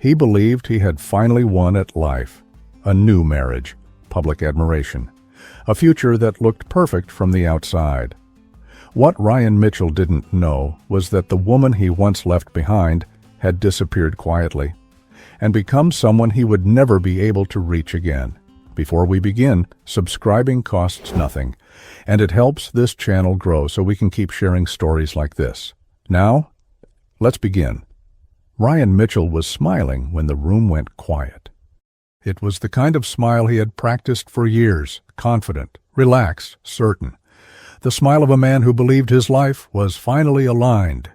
He believed he had finally won at life. A new marriage, public admiration, a future that looked perfect from the outside. What Ryan Mitchell didn't know was that the woman he once left behind had disappeared quietly and become someone he would never be able to reach again. Before we begin, subscribing costs nothing, and it helps this channel grow so we can keep sharing stories like this. Now, let's begin. Ryan Mitchell was smiling when the room went quiet. It was the kind of smile he had practiced for years, confident, relaxed, certain. The smile of a man who believed his life was finally aligned.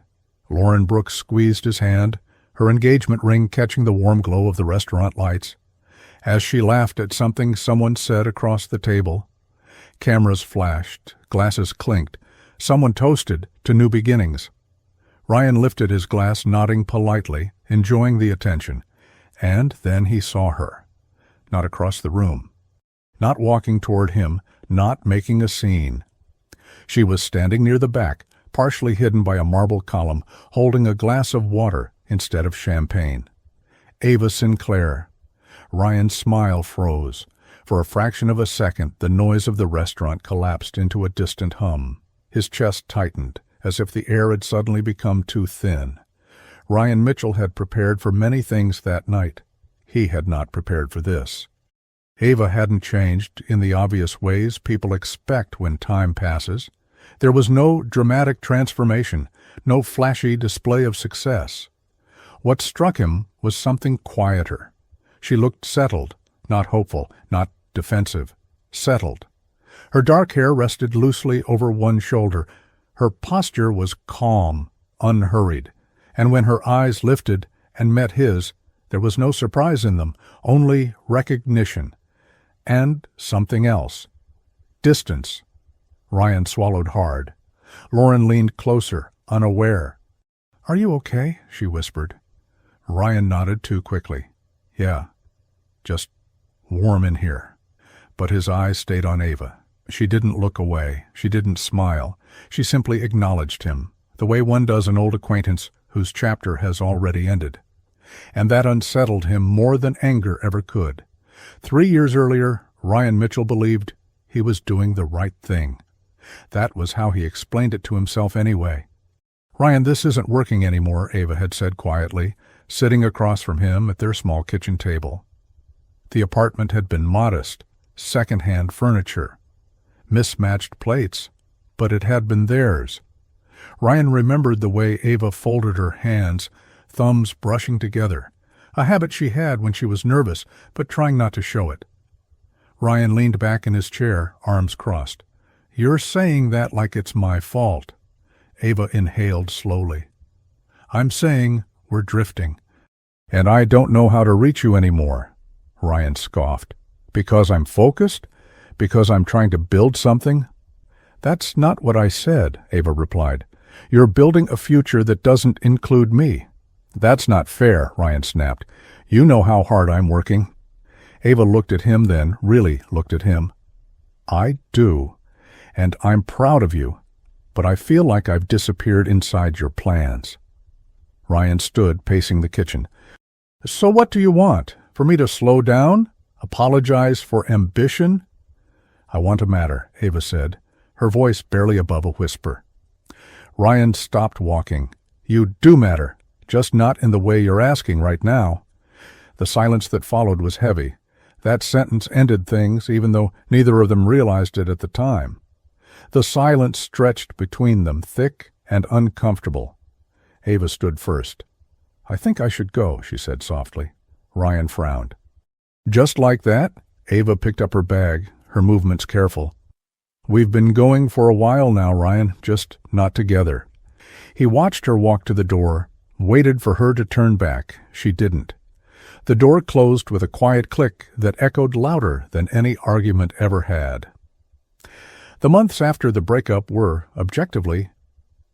Lauren Brooks squeezed his hand, her engagement ring catching the warm glow of the restaurant lights. As she laughed at something someone said across the table, cameras flashed, glasses clinked, someone toasted to new beginnings. Ryan lifted his glass, nodding politely, enjoying the attention, and then he saw her. Not across the room. Not walking toward him, not making a scene. She was standing near the back, partially hidden by a marble column, holding a glass of water instead of champagne. Ava Sinclair. Ryan's smile froze. For a fraction of a second, the noise of the restaurant collapsed into a distant hum. His chest tightened, as if the air had suddenly become too thin. Ryan Mitchell had prepared for many things that night. He had not prepared for this. Ava hadn't changed in the obvious ways people expect when time passes. There was no dramatic transformation, no flashy display of success. What struck him was something quieter. She looked settled, not hopeful, not defensive, settled. Her dark hair rested loosely over one shoulder. Her posture was calm, unhurried, and when her eyes lifted and met his, there was no surprise in them, only recognition. And something else. Distance. Ryan swallowed hard. Lauren leaned closer, unaware. "Are you okay?" she whispered. Ryan nodded too quickly. "Yeah, just warm in here." But his eyes stayed on Ava. She didn't look away. She didn't smile. She simply acknowledged him, the way one does an old acquaintance whose chapter has already ended. And that unsettled him more than anger ever could. 3 years earlier, Ryan Mitchell believed he was doing the right thing. That was how he explained it to himself anyway. "Ryan, this isn't working anymore," Ava had said quietly, sitting across from him at their small kitchen table. The apartment had been modest, second-hand furniture, mismatched plates, but it had been theirs. Ryan remembered the way Ava folded her hands, thumbs brushing together, a habit she had when she was nervous, but trying not to show it. Ryan leaned back in his chair, arms crossed. "You're saying that like it's my fault." Ava inhaled slowly. "I'm saying we're drifting. And I don't know how to reach you anymore," Ryan scoffed. "Because I'm focused? Because I'm trying to build something?" "That's not what I said," Ava replied. "You're building a future that doesn't include me." "That's not fair," Ryan snapped. "You know how hard I'm working." Ava looked at him then, really looked at him. "I do, and I'm proud of you, but I feel like I've disappeared inside your plans." Ryan stood, pacing the kitchen. "So what do you want? For me to slow down? Apologize for ambition?" "I want to matter," Ava said, her voice barely above a whisper. Ryan stopped walking. "You do matter, just not in the way you're asking right now." The silence that followed was heavy. That sentence ended things, even though neither of them realized it at the time. The silence stretched between them, thick and uncomfortable. Ava stood first. "I think I should go," she said softly. Ryan frowned. Just like that, Ava picked up her bag, her movements careful. "We've been going for a while now, Ryan, just not together." He watched her walk to the door, waited for her to turn back. She didn't. The door closed with a quiet click that echoed louder than any argument ever had. The months after the breakup were, objectively,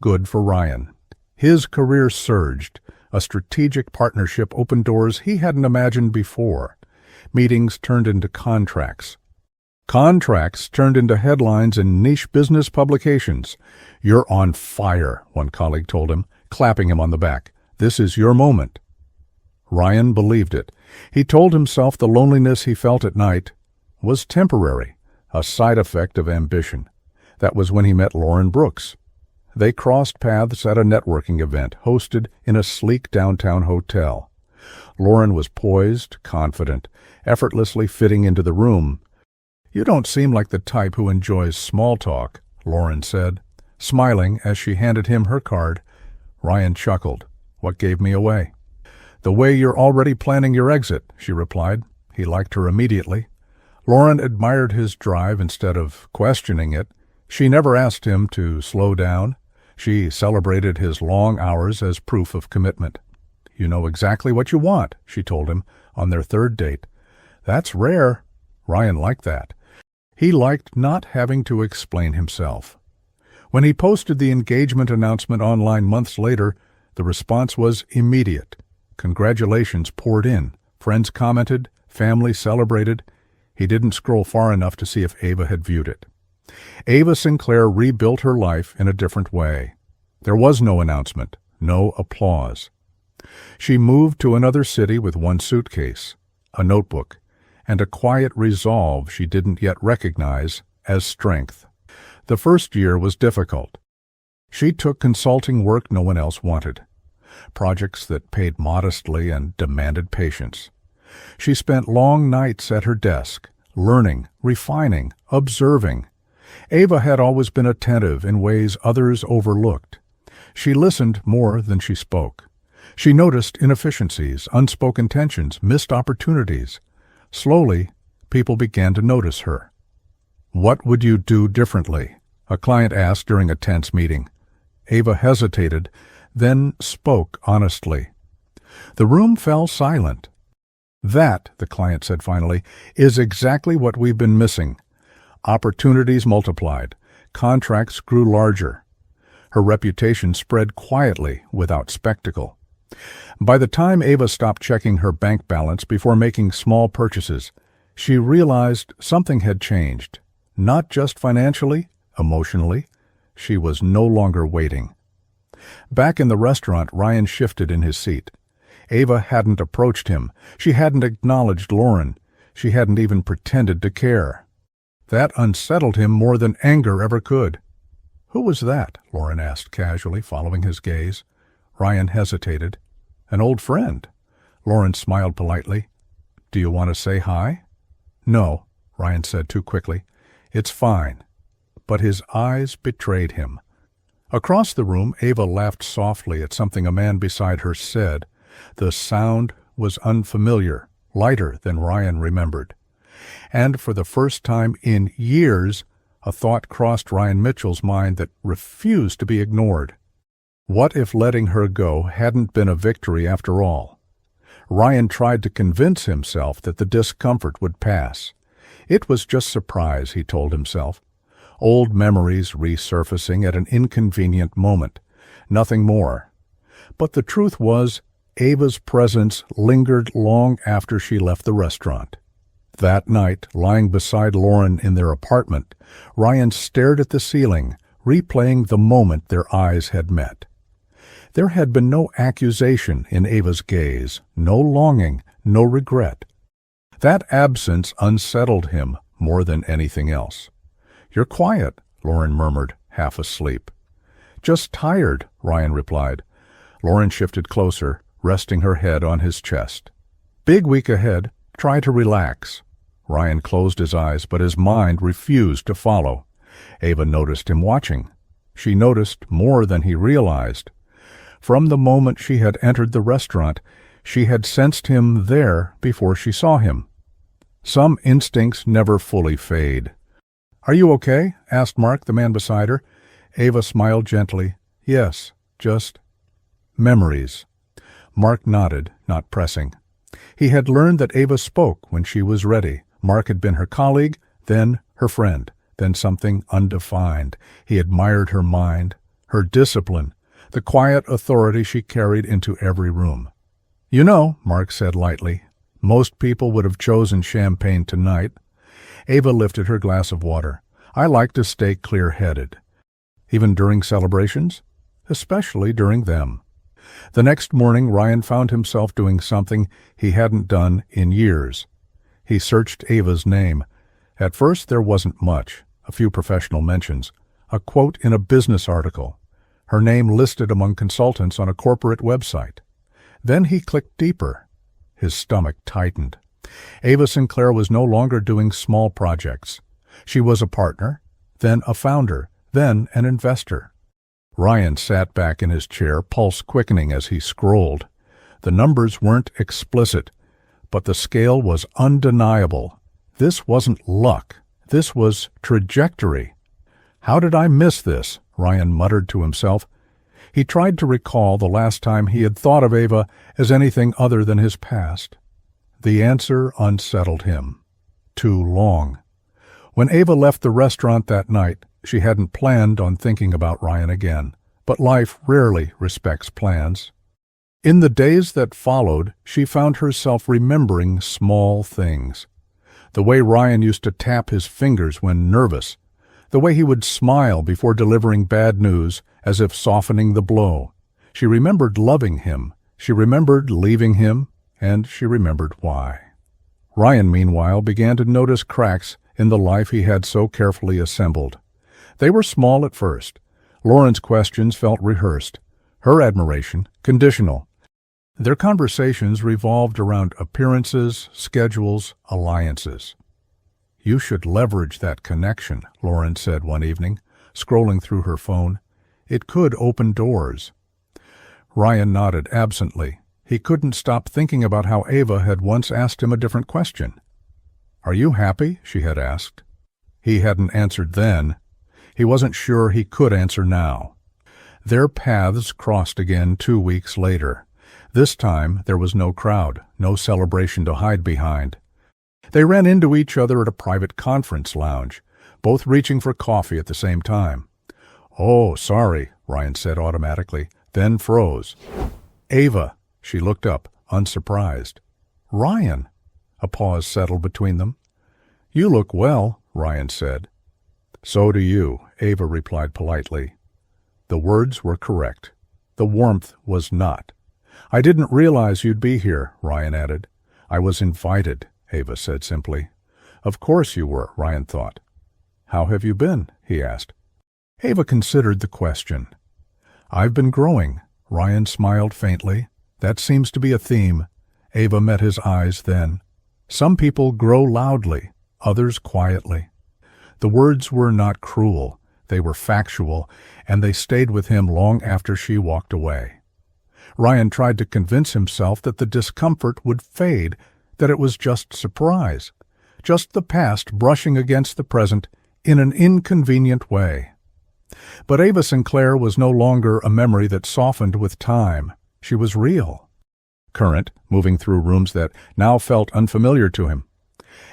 good for Ryan. His career surged. A strategic partnership opened doors he hadn't imagined before. Meetings turned into contracts. Contracts turned into headlines in niche business publications. "You're on fire," one colleague told him, clapping him on the back. "This is your moment." Ryan believed it. He told himself the loneliness he felt at night was temporary, a side effect of ambition. That was when he met Lauren Brooks. They crossed paths at a networking event hosted in a sleek downtown hotel. Lauren was poised, confident, effortlessly fitting into the room. "You don't seem like the type who enjoys small talk," Lauren said, smiling as she handed him her card. Ryan chuckled. "What gave me away?" "The way you're already planning your exit," she replied. He liked her immediately. Lauren admired his drive instead of questioning it. She never asked him to slow down. She celebrated his long hours as proof of commitment. "You know exactly what you want," she told him on their third date. "That's rare." Ryan liked that. He liked not having to explain himself. When he posted the engagement announcement online months later, the response was immediate. Congratulations poured in. Friends commented, family celebrated. He didn't scroll far enough to see if Ava had viewed it. Ava Sinclair rebuilt her life in a different way. There was no announcement, no applause. She moved to another city with one suitcase, a notebook, and a quiet resolve she didn't yet recognize as strength. The first year was difficult. She took consulting work no one else wanted, projects that paid modestly and demanded patience. She spent long nights at her desk, learning, refining, observing. Ava had always been attentive in ways others overlooked. She listened more than she spoke. She noticed inefficiencies, unspoken tensions, missed opportunities. Slowly, people began to notice her. "What would you do differently?" a client asked during a tense meeting. Ava hesitated, then spoke honestly. The room fell silent. "That," the client said finally, "is exactly what we've been missing." Opportunities multiplied. Contracts grew larger. Her reputation spread quietly, without spectacle. By the time Ava stopped checking her bank balance before making small purchases, she realized something had changed. Not just financially, emotionally. She was no longer waiting. Back in the restaurant, Ryan shifted in his seat. Ava hadn't approached him. She hadn't acknowledged Lauren. She hadn't even pretended to care. That unsettled him more than anger ever could. "Who was that?" Lauren asked casually, following his gaze. Ryan hesitated. "An old friend." Lauren smiled politely. "Do you want to say hi?" "No," Ryan said too quickly. "It's fine." But his eyes betrayed him. Across the room, Ava laughed softly at something a man beside her said. The sound was unfamiliar, lighter than Ryan remembered. And for the first time in years, a thought crossed Ryan Mitchell's mind that refused to be ignored. What if letting her go hadn't been a victory after all? Ryan tried to convince himself that the discomfort would pass. It was just surprise, he told himself. Old memories resurfacing at an inconvenient moment. Nothing more. But the truth was, Ava's presence lingered long after she left the restaurant. That night, lying beside Lauren in their apartment, Ryan stared at the ceiling, replaying the moment their eyes had met. There had been no accusation in Ava's gaze, no longing, no regret. That absence unsettled him more than anything else. "You're quiet," Lauren murmured, half asleep. "Just tired," Ryan replied. Lauren shifted closer, resting her head on his chest. "Big week ahead. Try to relax." Ryan closed his eyes, but his mind refused to follow. Ava noticed him watching. She noticed more than he realized. From the moment she had entered the restaurant, she had sensed him there before she saw him. Some instincts never fully fade. "Are you okay?" asked Mark, the man beside her. Ava smiled gently. "Yes, just memories." Mark nodded, not pressing. He had learned that Ava spoke when she was ready. Mark had been her colleague, then her friend, then something undefined. He admired her mind, her discipline, the quiet authority she carried into every room. "You know," Mark said lightly, "most people would have chosen champagne tonight." Ava lifted her glass of water. "I like to stay clear-headed." "Even during celebrations?" "Especially during them." The next morning, Ryan found himself doing something he hadn't done in years. He searched Ava's name. At first, there wasn't much, a few professional mentions, a quote in a business article, her name listed among consultants on a corporate website. Then he clicked deeper. His stomach tightened. Ava Sinclair was no longer doing small projects. She was a partner, then a founder, then an investor. Ryan sat back in his chair, pulse quickening as he scrolled. The numbers weren't explicit, but the scale was undeniable. This wasn't luck. This was trajectory. "How did I miss this?" Ryan muttered to himself. He tried to recall the last time he had thought of Ava as anything other than his past. The answer unsettled him. Too long. When Ava left the restaurant that night, she hadn't planned on thinking about Ryan again, but life rarely respects plans. In the days that followed, she found herself remembering small things. The way Ryan used to tap his fingers when nervous, the way he would smile before delivering bad news as if softening the blow. She remembered loving him, she remembered leaving him, and she remembered why. Ryan, meanwhile, began to notice cracks in the life he had so carefully assembled. They were small at first. Lauren's questions felt rehearsed, her admiration conditional. Their conversations revolved around appearances, schedules, alliances. "You should leverage that connection," Lauren said one evening, scrolling through her phone. "It could open doors." Ryan nodded absently. He couldn't stop thinking about how Ava had once asked him a different question. "Are you happy?" she had asked. He hadn't answered then. He wasn't sure he could answer now. Their paths crossed again 2 weeks later. This time there was no crowd, no celebration to hide behind. They ran into each other at a private conference lounge, both reaching for coffee at the same time. "Oh, sorry," Ryan said automatically, then froze. "Ava." She looked up, unsurprised. "Ryan." A pause settled between them. "You look well," Ryan said. "So do you," Ava replied politely. The words were correct. The warmth was not. "I didn't realize you'd be here," Ryan added. "I was invited," Ava said simply. "Of course you were," Ryan thought. "How have you been?" he asked. Ava considered the question. "I've been growing," Ryan smiled faintly. "That seems to be a theme." Ava met his eyes then. "Some people grow loudly, others quietly." The words were not cruel. They were factual, and they stayed with him long after she walked away. Ryan tried to convince himself that the discomfort would fade, that it was just surprise, just the past brushing against the present in an inconvenient way. But Ava Sinclair was no longer a memory that softened with time. She was real. Current, moving through rooms that now felt unfamiliar to him.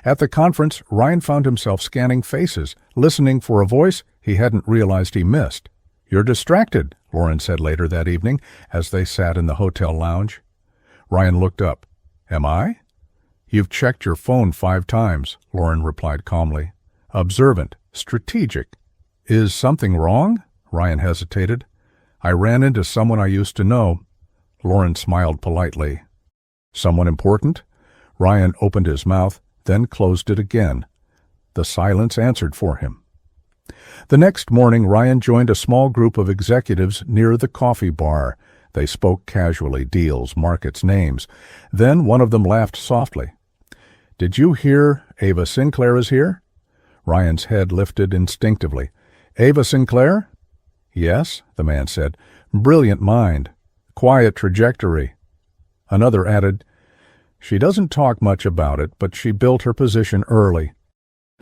At the conference, Ryan found himself scanning faces, listening for a voice he hadn't realized he missed. "You're distracted," Lauren said later that evening as they sat in the hotel lounge. Ryan looked up. "Am I?" "You've checked your phone 5 times, Lauren replied calmly. "Observant, strategic." "Is something wrong?" Ryan hesitated. "I ran into someone I used to know." Lauren smiled politely. "Someone important?" Ryan opened his mouth, then closed it again. The silence answered for him. The next morning, Ryan joined a small group of executives near the coffee bar. They spoke casually, deals, markets, names. Then one of them laughed softly. "Did you hear Ava Sinclair is here?" Ryan's head lifted instinctively. "Ava Sinclair?" "Yes," the man said. "Brilliant mind. Quiet trajectory." Another added, "She doesn't talk much about it, but she built her position early.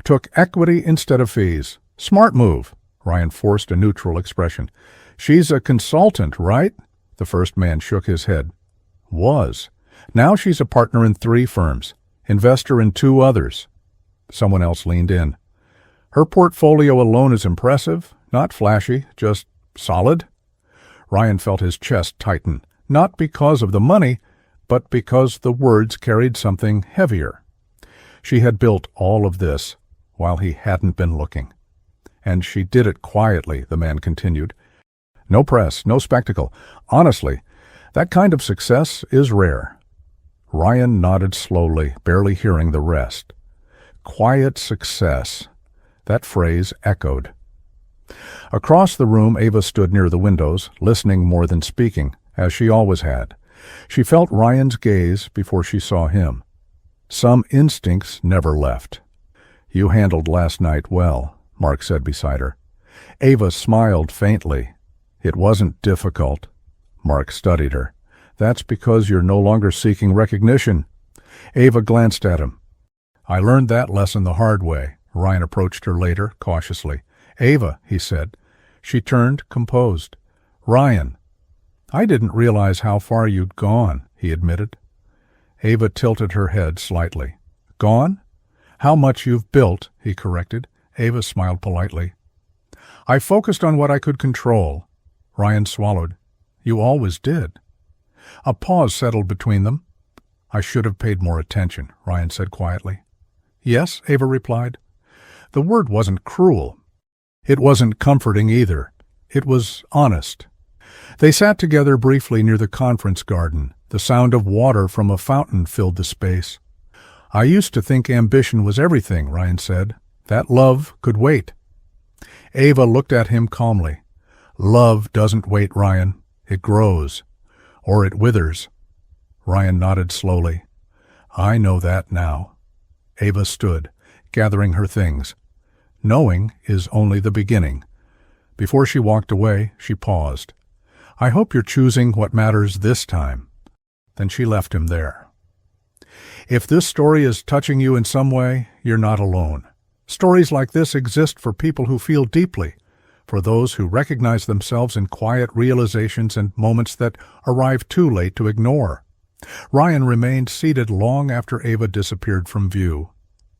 Took equity instead of fees. Smart move." Ryan forced a neutral expression. "She's a consultant, right?" The first man shook his head. "Was. Now she's a partner in 3 firms, investor in 2 others." Someone else leaned in. "Her portfolio alone is impressive, not flashy, just solid." Ryan felt his chest tighten, not because of the money, but because the words carried something heavier. She had built all of this while he hadn't been looking. "And she did it quietly," the man continued. "No press, no spectacle. Honestly, That kind of success is rare. Ryan nodded slowly, barely hearing the rest. Quiet success. That phrase echoed. Across the room, Ava stood near the windows, listening more than speaking, as she always had. She felt Ryan's gaze before she saw him. Some instincts never left. "You handled last night well," Mark said beside her. Ava smiled faintly. "It wasn't difficult." Mark studied her. "That's because you're no longer seeking recognition." Ava glanced at him. "I learned that lesson the hard way." Ryan approached her later, cautiously. "Ava," he said. She turned, composed. "Ryan." "I didn't realize how far you'd gone," he admitted. Ava tilted her head slightly. "Gone? How much you've built," he corrected. Ava smiled politely. "I focused on what I could control." Ryan swallowed. "You always did." A pause settled between them. "I should have paid more attention," Ryan said quietly. "Yes," Ava replied. The word wasn't cruel. It wasn't comforting either. It was honest. They sat together briefly near the conference garden. The sound of water from a fountain filled the space. "I used to think ambition was everything," Ryan said. "That love could wait." Ava looked at him calmly. "Love doesn't wait, Ryan. It grows. Or it withers." Ryan nodded slowly. "I know that now." Ava stood, gathering her things. Knowing is only the beginning. Before she walked away, she paused. "I hope you're choosing what matters this time." Then she left him there. If this story is touching you in some way, you're not alone. Stories like this exist for people who feel deeply, for those who recognize themselves in quiet realizations and moments that arrive too late to ignore. Ryan remained seated long after Ava disappeared from view.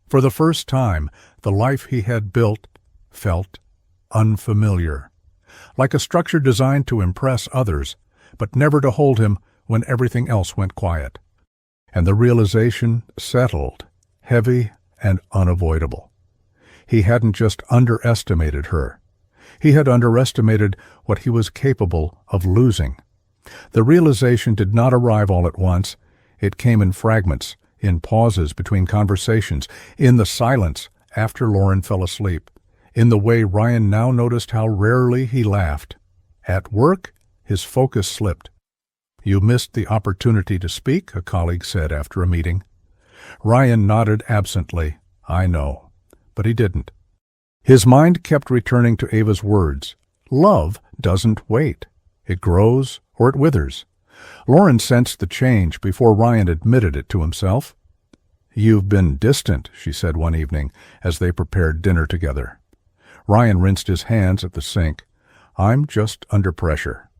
For the first time, the life he had built felt unfamiliar, like a structure designed to impress others, but never to hold him when everything else went quiet. And the realization settled, heavy and unavoidable. He hadn't just underestimated her. He had underestimated what he was capable of losing. The realization did not arrive all at once. It came in fragments, in pauses between conversations, in the silence after Lauren fell asleep, in the way Ryan now noticed how rarely he laughed. At work, his focus slipped. "You missed the opportunity to speak," a colleague said after a meeting. Ryan nodded absently. "I know." But he didn't. His mind kept returning to Ava's words. Love doesn't wait. It grows or it withers. Lauren sensed the change before Ryan admitted it to himself. "You've been distant," she said one evening as they prepared dinner together. Ryan rinsed his hands at the sink. "I'm just under pressure."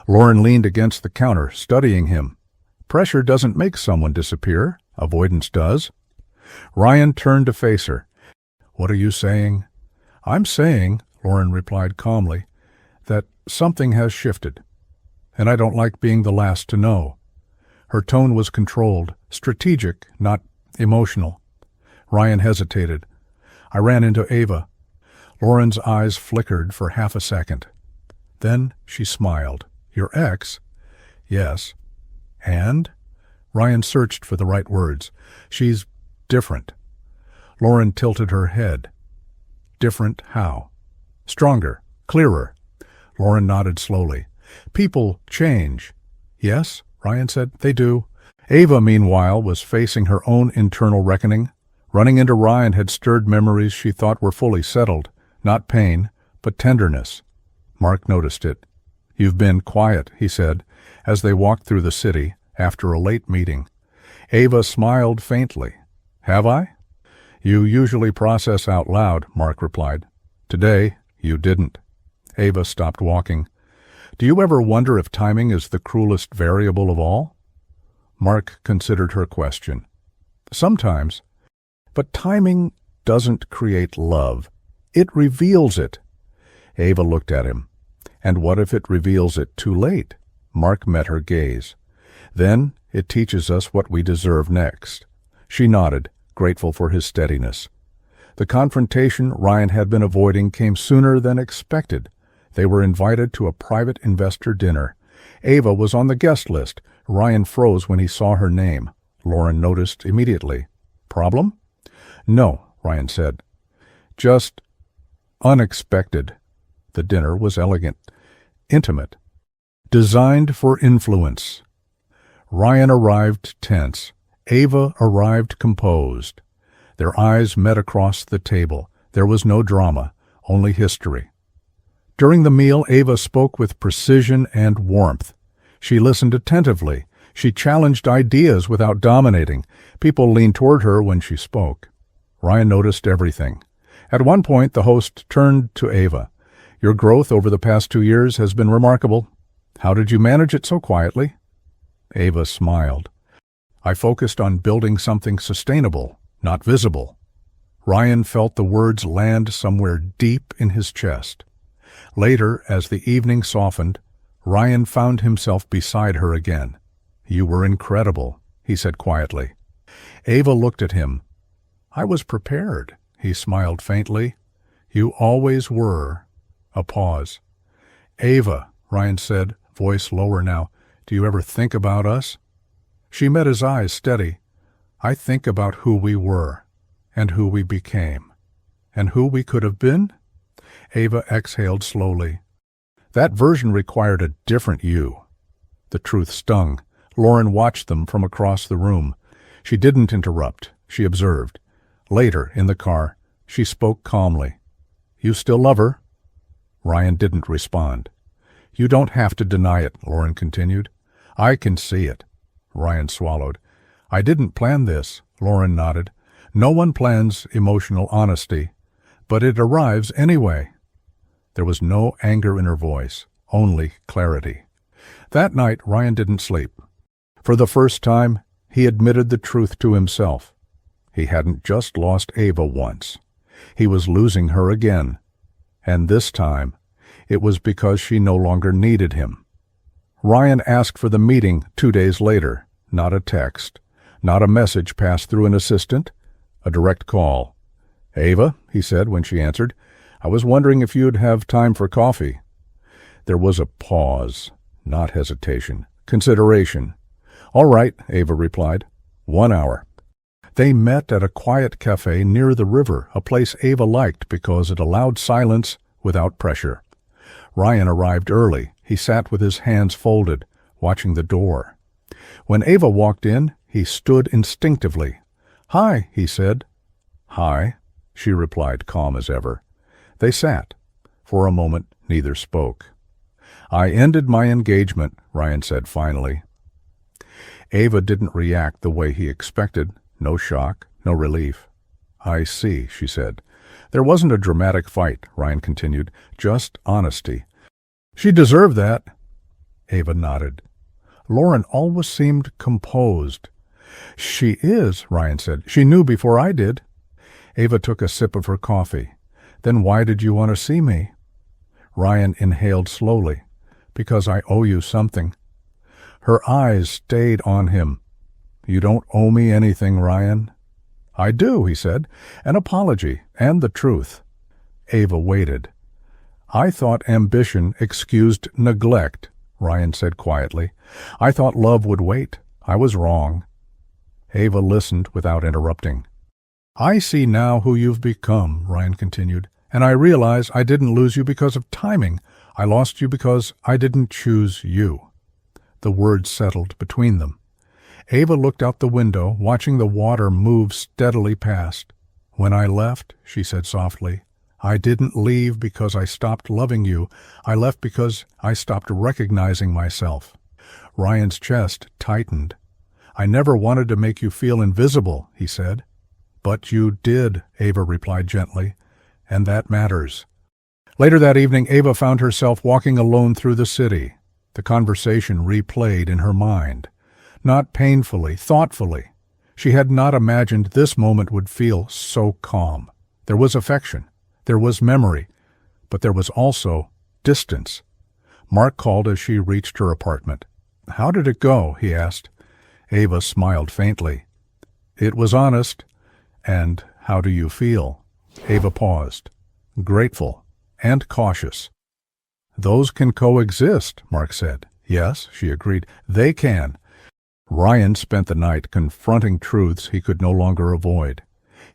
Lauren leaned against the counter, studying him. Pressure doesn't make someone disappear. Avoidance does. Ryan turned to face her. "What are you saying?" "I'm saying," Lauren replied calmly, "that something has shifted. And I don't like being the last to know." Her tone was controlled, strategic, not emotional. Ryan hesitated. "I ran into Ava." Lauren's eyes flickered for half a second. Then she smiled. "Your ex?" "Yes." "And?" Ryan searched for the right words. "She's different." Lauren tilted her head. "Different how?" "Stronger, clearer." Lauren nodded slowly. "People change." "Yes," Ryan said, "they do." Ava, meanwhile, was facing her own internal reckoning. Running into Ryan had stirred memories she thought were fully settled. Not pain, but tenderness. Mark noticed it. "You've been quiet," he said, as they walked through the city after a late meeting. Ava smiled faintly. "Have I?" "You usually process out loud," Mark replied. "Today, you didn't." Ava stopped walking. "Do you ever wonder if timing is the cruelest variable of all?" Mark considered her question. "Sometimes. But timing doesn't create love. It reveals it." Ava looked at him. "And what if it reveals it too late?" Mark met her gaze. "Then it teaches us what we deserve next." She nodded, grateful for his steadiness. The confrontation Ryan had been avoiding came sooner than expected. They were invited to a private investor dinner. Ava was on the guest list. Ryan froze when he saw her name. Lauren noticed immediately. Problem? No, Ryan said. Just unexpected. The dinner was elegant, intimate, designed for influence. Ryan arrived tense. Ava arrived composed. Their eyes met across the table. There was no drama, only history. During the meal, Ava spoke with precision and warmth. She listened attentively. She challenged ideas without dominating. People leaned toward her when she spoke. Ryan noticed everything. At one point, the host turned to Ava. Your growth over the past 2 years has been remarkable. How did you manage it so quietly? Ava smiled. I focused on building something sustainable, not visible. Ryan felt the words land somewhere deep in his chest. Later, as the evening softened, Ryan found himself beside her again. You were incredible, he said quietly. Ava looked at him. I was prepared, he smiled faintly. You always were. A pause. Ava, Ryan said, voice lower now, do you ever think about us? She met his eyes steady. I think about who we were, and who we became, and who we could have been? Ava exhaled slowly. That version required a different you. The truth stung. Lauren watched them from across the room. She didn't interrupt. She observed. Later, in the car, she spoke calmly. You still love her? Ryan didn't respond. You don't have to deny it, Lauren continued. I can see it. Ryan swallowed. I didn't plan this, Lauren nodded. No one plans emotional honesty, but it arrives anyway. There was no anger in her voice, only clarity. That night, Ryan didn't sleep. For the first time, he admitted the truth to himself. He hadn't just lost Ava once. He was losing her again. And this time, it was because she no longer needed him. Ryan asked for the meeting 2 days later. Not a text, not a message passed through an assistant, a direct call. Ava, he said when she answered, I was wondering if you'd have time for coffee. There was a pause, not hesitation, consideration. All right, Ava replied. 1 hour. They met at a quiet cafe near the river, a place Ava liked because it allowed silence without pressure. Ryan arrived early. He sat with his hands folded, watching the door. When Ava walked in, he stood instinctively. Hi, he said. Hi, she replied, calm as ever. They sat. For a moment, neither spoke. I ended my engagement, Ryan said finally. Ava didn't react the way he expected. No shock, no relief. I see, she said. There wasn't a dramatic fight, Ryan continued, just honesty. She deserved that. Ava nodded. Lauren always seemed composed. She is, Ryan said. She knew before I did. Ava took a sip of her coffee. Then why did you want to see me? Ryan inhaled slowly. Because I owe you something. Her eyes stayed on him. You don't owe me anything, Ryan. I do, he said. An apology, and the truth. Ava waited. I thought ambition excused neglect, Ryan said quietly. I thought love would wait. I was wrong. Ava listened without interrupting. I see now who you've become, Ryan continued, and I realize I didn't lose you because of timing. I lost you because I didn't choose you. The words settled between them. Ava looked out the window, watching the water move steadily past. When I left, she said softly, I didn't leave because I stopped loving you. I left because I stopped recognizing myself. Ryan's chest tightened. I never wanted to make you feel invisible, he said. But you did, Ava replied gently, and that matters. Later that evening, Ava found herself walking alone through the city. The conversation replayed in her mind. Not painfully, thoughtfully. She had not imagined this moment would feel so calm. There was affection. There was memory. But there was also distance. Mark called as she reached her apartment. How did it go? He asked. Ava smiled faintly. It was honest. And how do you feel? Ava paused. Grateful and cautious. Those can coexist, Mark said. Yes, she agreed, they can. Ryan spent the night confronting truths he could no longer avoid.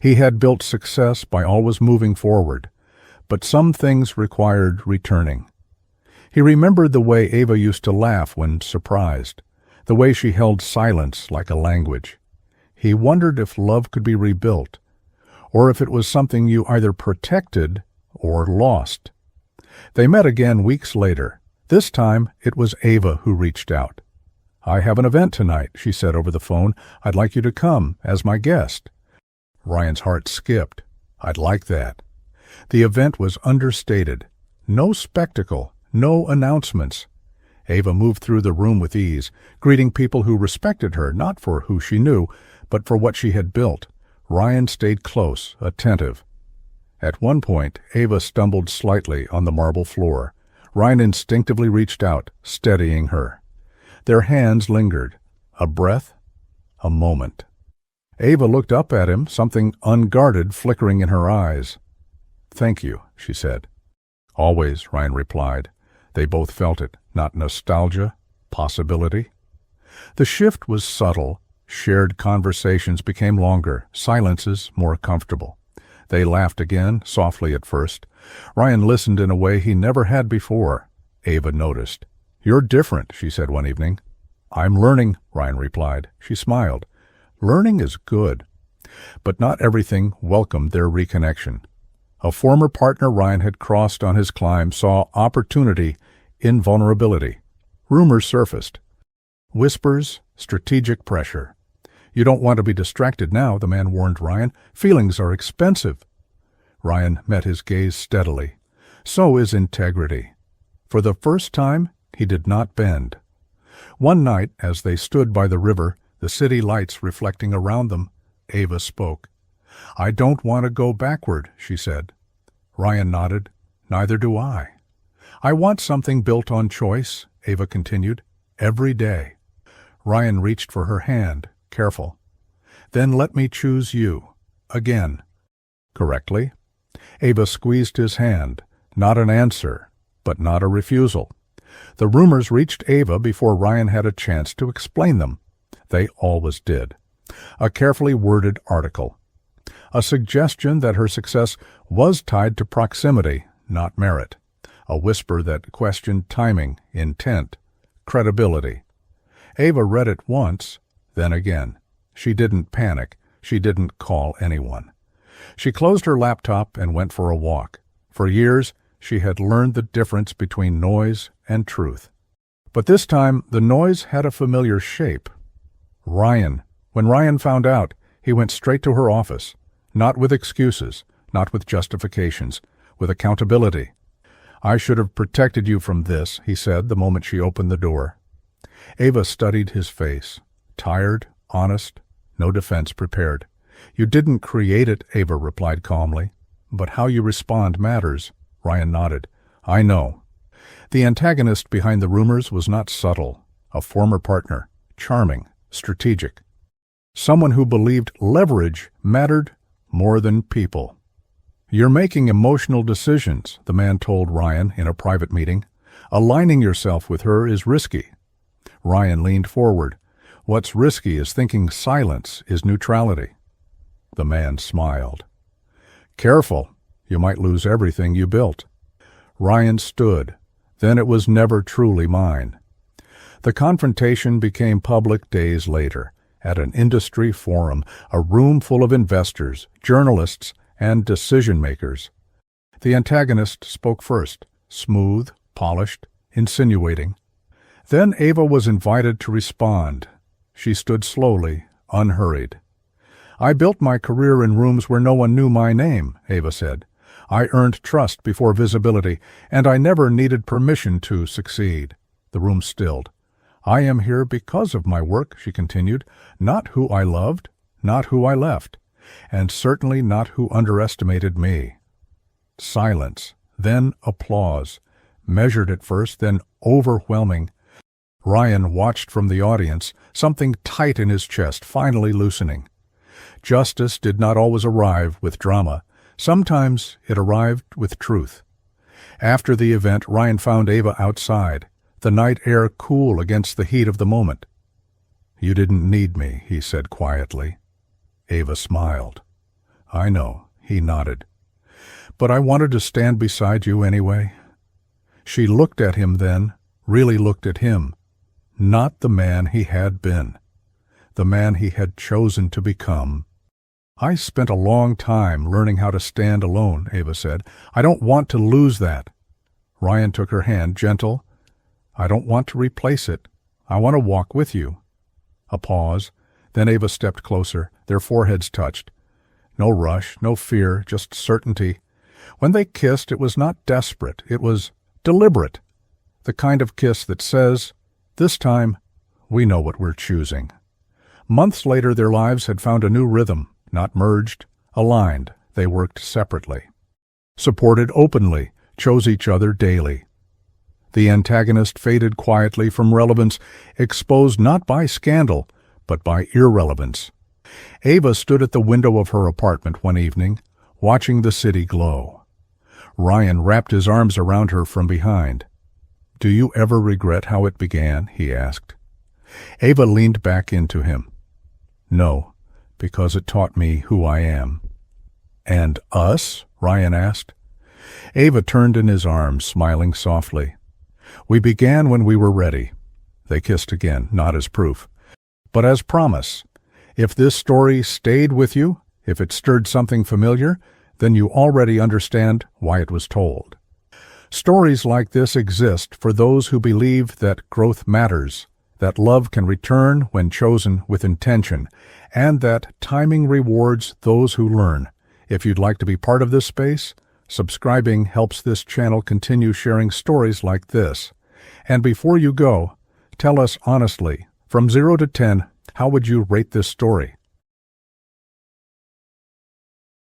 He had built success by always moving forward, but some things required returning. He remembered the way Ava used to laugh when surprised, the way she held silence like a language. He wondered if love could be rebuilt, or if it was something you either protected or lost. They met again weeks later. This time it was Ava who reached out. "I have an event tonight," she said over the phone. "I'd like you to come as my guest." Ryan's heart skipped. "I'd like that." The event was understated. No spectacle, no announcements. Ava moved through the room with ease, greeting people who respected her, not for who she knew, but for what she had built. Ryan stayed close, attentive. At one point, Ava stumbled slightly on the marble floor. Ryan instinctively reached out, steadying her. Their hands lingered. A breath, a moment. Ava looked up at him, something unguarded flickering in her eyes. "Thank you," she said. "Always," Ryan replied. They both felt it, not nostalgia, possibility. The shift was subtle. Shared conversations became longer, silences more comfortable. They laughed again, softly at first. Ryan listened in a way he never had before. Ava noticed. "You're different," she said one evening. "I'm learning," Ryan replied. She smiled. Learning is good. But not everything welcomed their reconnection. A former partner Ryan had crossed on his climb saw opportunity in vulnerability. Rumors surfaced. Whispers, strategic pressure. "You don't want to be distracted now," the man warned Ryan. "Feelings are expensive." Ryan met his gaze steadily. So is integrity. For the first time, he did not bend. One night, as they stood by the river, the city lights reflecting around them, Ava spoke. "I don't want to go backward," she said. Ryan nodded. "Neither do I." "I want something built on choice," Ava continued, "every day." Ryan reached for her hand, careful. "Then let me choose you. Again." "Correctly?" Ava squeezed his hand. Not an answer, but not a refusal. The rumors reached Ava before Ryan had a chance to explain them. They always did. A carefully worded article. A suggestion that her success was tied to proximity, not merit. A whisper that questioned timing, intent, credibility. Ava read it once, then again. She didn't panic. She didn't call anyone. She closed her laptop and went for a walk. For years, she had learned the difference between noise and truth. But this time, the noise had a familiar shape. Ryan. When Ryan found out, he went straight to her office. Not with excuses, not with justifications, with accountability. "I should have protected you from this," he said the moment she opened the door. Ava studied his face. Tired, honest, no defense prepared. "You didn't create it," Ava replied calmly. "But how you respond matters." Ryan nodded. "I know." The antagonist behind the rumors was not subtle. A former partner. Charming. Strategic. Someone who believed leverage mattered more than people. "You're making emotional decisions," the man told Ryan in a private meeting. "Aligning yourself with her is risky." Ryan leaned forward. "What's risky is thinking silence is neutrality." The man smiled. "Careful, you might lose everything you built." Ryan stood. Then it was never truly mine. The confrontation became public days later, at an industry forum, a room full of investors, journalists, and decision-makers. The antagonist spoke first, smooth, polished, insinuating. Then Ava was invited to respond. She stood slowly, unhurried. "I built my career in rooms where no one knew my name," Ava said. "I earned trust before visibility, and I never needed permission to succeed." The room stilled. "I am here because of my work," she continued, "not who I loved, not who I left, and certainly not who underestimated me." Silence, then applause, measured at first, then overwhelming. Ryan watched from the audience, something tight in his chest finally loosening. Justice did not always arrive with drama. Sometimes it arrived with truth. After the event, Ryan found Ava outside. the night air cool against the heat of the moment. "You didn't need me," he said quietly. Ava smiled. "I know," he nodded. "But I wanted to stand beside you anyway." She looked at him then, really looked at him. Not the man he had been. The man he had chosen to become. "I spent a long time learning how to stand alone," Ava said. "I don't want to lose that." Ryan took her hand, gentle. "I don't want to replace it. I want to walk with you." A pause. Then Ava stepped closer. Their foreheads touched. No rush, no fear, just certainty. When they kissed, it was not desperate. It was deliberate. The kind of kiss that says, "This time, we know what we're choosing." Months later, their lives had found a new rhythm, not merged, aligned. They worked separately. Supported openly, chose each other daily. The antagonist faded quietly from relevance, exposed not by scandal, but by irrelevance. Ava stood at the window of her apartment one evening, watching the city glow. Ryan wrapped his arms around her from behind. "Do you ever regret how it began?" he asked. Ava leaned back into him. "No, because it taught me who I am." "And us?" Ryan asked. Ava turned in his arms, smiling softly. "We began when we were ready." They kissed again, not as proof, but as promise. If this story stayed with you, if it stirred something familiar, then you already understand why it was told. Stories like this exist for those who believe that growth matters, that love can return when chosen with intention, and that timing rewards those who learn. If you'd like to be part of this space, subscribing helps this channel continue sharing stories like this. And before you go, tell us honestly, from 0 to 10, how would you rate this story?